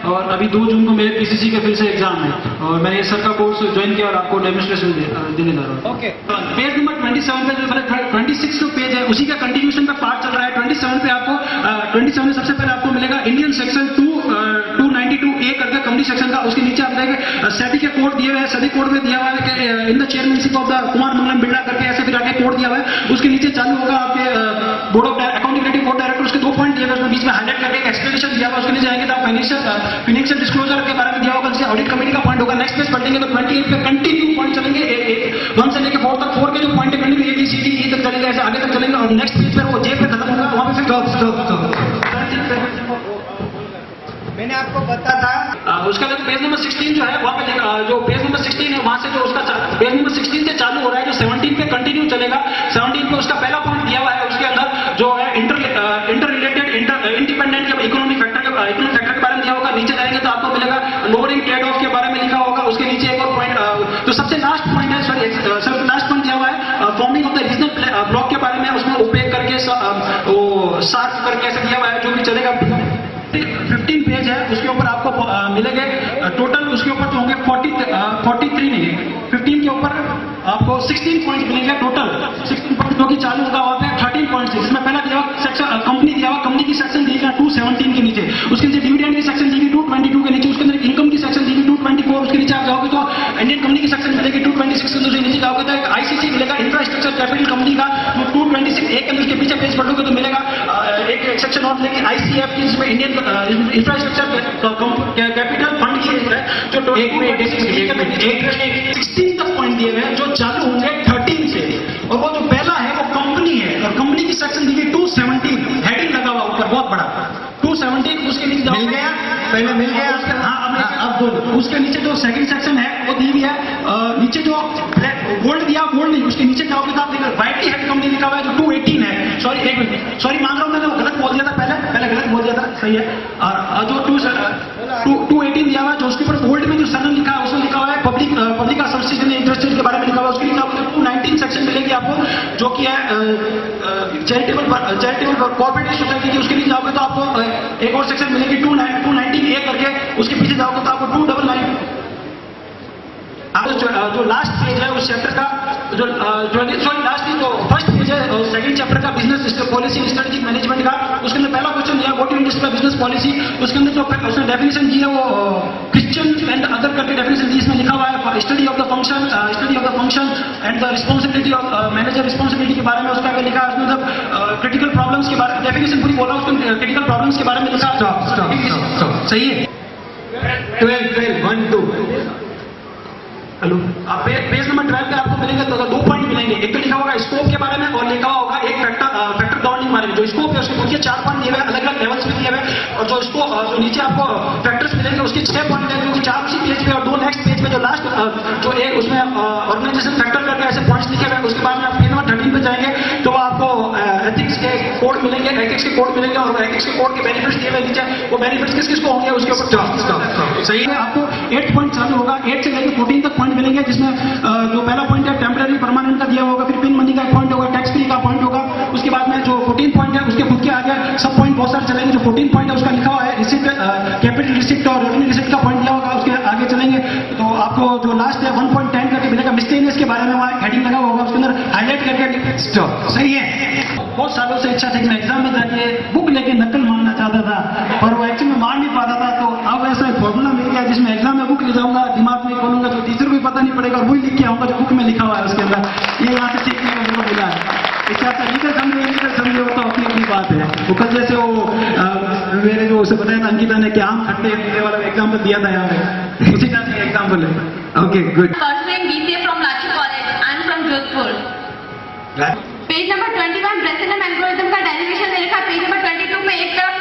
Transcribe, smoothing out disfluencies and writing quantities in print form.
और अभी 2 जून को मेरे पीसीसी के फिर से एग्जाम है और मैंने सर का कोर्स ज्वाइन किया और आपको डेमोन्स्ट्रेशन देने जा रहा हूँ। ओके, पेज नंबर 27 पे जो 26 जो पेज है उसी का कंटिन्यूशन का पार्ट चल रहा है। 27 पे आपको 27 में सबसे पहले आपको मिलेगा इंडियन सेक्शन 292A करके कंपनी सेक्शन का। उसके नीचे आप देखेंगे सेबी के कोड दिए हुए हैं। सेबी कोड में दिया हुआ है कि in the chairmanship of the Kumar Mangalam Birla करके ऐसे फिर आगे कोड दिया हुआ है। उसके नीचे चालू होगा आपके board of accountability board director, उसके 2 पॉइंट दिए हुए हैं, उसमें बीच में हाईलाइट करके एक एक्सप्लेनेशन दिया हुआ है। उसके नीचे जाएंगे तो आप फाइनेंशियल डिस्क्लोजर के बारे में दिया होगा, जैसे ऑडिट कमेटी का पॉइंट होगा। नेक्स्ट पेज पढ़ेंगे तो 28 पे कंटिन्यू पॉइंट चलेंगे, 1 से लेकर 4 तक। 4 के जो पॉइंट है कंटिन्यू ABCD तक चलेंगे, ऐसे आगे तक चलेंगे और नेक्स्ट पेज पर वो J पे खत्म होगा, वहां पे फिर मैंने आपको बता था उसका जो पेज नंबर 16 जो है वहाँ पे जो पेज नंबर 16 है वहां से जो उसका पेज नंबर 16 से चालू हो रहा है, जो 17 पे कंटिन्यू चलेगा। 17 पे उसका पहला पॉइंट दिया हुआ है, उसके अंदर जो है इंटर रिलेटेड इंडिपेंडेंट के इकोनॉमिक फैक्टर के बारे में दिया होगा। नीचे जाएंगे तो आपको मिलेगा लोअरिंग ट्रेड ऑफ के बारे में लिखा होगा। उसके नीचे एक और पॉइंट जो सबसे लास्ट पॉइंट है, सबसे लास्ट पॉइंट दिया हुआ है forming of the regional block के बारे में। उसमें ओपेक करके वो सार्क करके ऐसा दिया हुआ है जो भी चलेगा। 15 पेज है, उसके ऊपर आपको मिलेंगे टोटल, उसके ऊपर तो होंगे 43 नहीं, 15 के ऊपर आपको 16 पॉइंट मिलेंगे टोटल। 16 पॉइंट जो कि चालू होगा वहाँ पे 13 पॉइंट है, जिसमें पहला दिया सेक्शन कंपनी दिया हुआ, कंपनी की सेक्शन दी गई 217 के नीचे। उसके नीचे डिविडेंड की सेक्शन दी गई 222 के नीचे। उसके अंदर इनकम की सेक्शन दी गई 224। उसके नीचे आप जाओगे तो इंडियन कंपनी की सेक्शन मिलेगी 226 के अंदर। नीचे जाओगे तो एक ICC मिलेगा, इंफ्रास्ट्रक्चर कैपिटल कंपनी का 226 एक के अंदर। उसके पीछे पेज पढ़ोगे तो मिलेगा एक सेक्शन और मिलेगी ICF की, जिसमें इंडियन इंफ्रास्ट्रक्चर कैपिटल फंड की है जो 16 तक पॉइंट दिए हुए हैं, जो चालू होंगे 13 से। और वो जो पहला है वो कंपनी है और कंपनी की सेक्शन दी गई 217, हेडिंग लगा हुआ ऊपर बहुत बड़ा 217। उसके नीचे मिल गया, पहले मिल गया। अब उसके नीचे जो सेकंड सेक्शन है वो दी हुई है। नीचे जो गोल्ड दिया, गोल्ड नहीं, उसके नीचे जाओगे तो आप देखो वाइटी हेड कंपनी लिखा हुआ है जो 218 है। सॉरी एक मिनट, सॉरी मान रहा हूँ, मैंने वो गलत बोल दिया था, पहले गलत बोल दिया था, सही है। और जो 218 दिया हुआ है, जो उसके ऊपर गोल्ड में जो सरन लिखा है उसमें लिखा हुआ है पब्लिक एसोसिएशन इंटरेस्टेड के बारे में लिखा हुआ है। उसके नीचे आपको 219 सेक्शन मिलेगी आपको, जो कि है चैरिटेबल कोऑपरेटिव सोसाइटी की। उसके नीचे जाओगे तो आपको एक और सेक्शन मिलेगी 219A करके। उसके पीछे जाओगे तो आपको 299। जो लास्ट पेज है उस चैप्टर का जो लास्ट जो फर्स्ट पेज है सेकंड चैप्टर का बिजनेस पॉलिसी स्ट्रेटेजिक मैनेजमेंट का। उसके अंदर पहला क्वेश्चन दिया व्हाट इज का बिजनेस पॉलिसी। उसके अंदर जो उसने डेफिनेशन दी है वो क्रिश्चियन एंड अदर करके डेफिनेशन दी। इसमें लिखा हुआ है study of the function and the responsibility of manager responsibility के बारे में उसका लिखा है। उसमें मतलब क्रिटिकल प्रॉब्लम्स के बारे में डेफिनेशन पूरी बोला, उसको क्रिटिकल प्रॉब्लम्स के बारे में लिखा। सही है। 12 1 2 हेलो, आप पेज नंबर 12 पे आपको मिलेंगे तो 2 पॉइंट मिलेंगे। एक तो लिखा होगा स्कोप के बारे में और लिखा होगा एक फैक्टर गवर्निंग बारे में। जो स्कोप है उसके नीचे 4 पॉइंट दिए हुए, अलग अलग लेवल्स में दिए हुए। और जो नीचे आपको फैक्टर्स मिलेंगे उसके 6 पॉइंट है, जो कि 4 उसी पेज पे और 2 नेक्स्ट पेज पे। जो लास्ट जो एक उसमें ऑर्गेनाइजेशन फैक्टर करके ऐसे पॉइंट्स लिखे हुए। उसके बाद में आप पेज नंबर 13 पे जाएंगे तो आपको एथिक्स के कोड मिलेंगे, एथिक्स के कोड मिलेंगे और एथिक्स के कोड के बेनिफिट्स दिए हुए नीचे। वो बेनिफिट्स किस किस को होंगे उसके ऊपर सही है। आपको 8 पॉइंट चालू होगा, 8 से लेकर 14 तक पॉइंट मिलेंगे, जिसमें जो पहला पॉइंट है टेम्पररी परमानेंट का दिया होगा, फिर पिन मनी का एक पॉइंट होगा, टैक्स फ्री का पॉइंट होगा। उसके बाद में जो 14 पॉइंट है उसके खुद के आगे सब पॉइंट बहुत सारे चलेंगे। जो 14 पॉइंट है उसका लिखा हुआ है रिसिप्ट, कैपिटल रिसिप्ट और रेवेन्यू रिसिप्ट का पॉइंट दिया होगा। उसके आगे चलेंगे तो आपको जो लास्ट है 1.10 करके मिलेगा, मिसलेनियस के बारे में वहाँ हेडिंग लगा होगा, उसके अंदर हाईलाइट करके सही है। बहुत सालों से इच्छा थी कि मैं एग्जाम में जाके बुक लेके नकल मारना चाहता था, पर वो एक्चुअली में मार नहीं पाता था। तो अब ऐसा एक फॉर्मूला मिल गया जिसमें एग्जाम में बुक ले जाऊंगा, दिमाग में खोलूंगा तो टीचर को भी पता नहीं पड़ेगा, वही लिख के आऊंगा जो बुक में लिखा हुआ है उसके अंदर। ये यहाँ से सीखने को मुझे मिला है। इससे आपका लीडर समझे वो तो अपनी अपनी बात है। वो कल जैसे वो मेरे जो उसे बताया था अंकिता ने कि आम खट्टे मीठे वाला एग्जाम्पल दिया था यहाँ पे, उसी टाइप का एग्जाम्पल है। Okay good. Pursuing BCA from Lachi College. I am from Jodhpur. Page number 21 dressing and algorithm का डेरिवेशन दे रखा है। पेज नंबर 22 में एक तरफ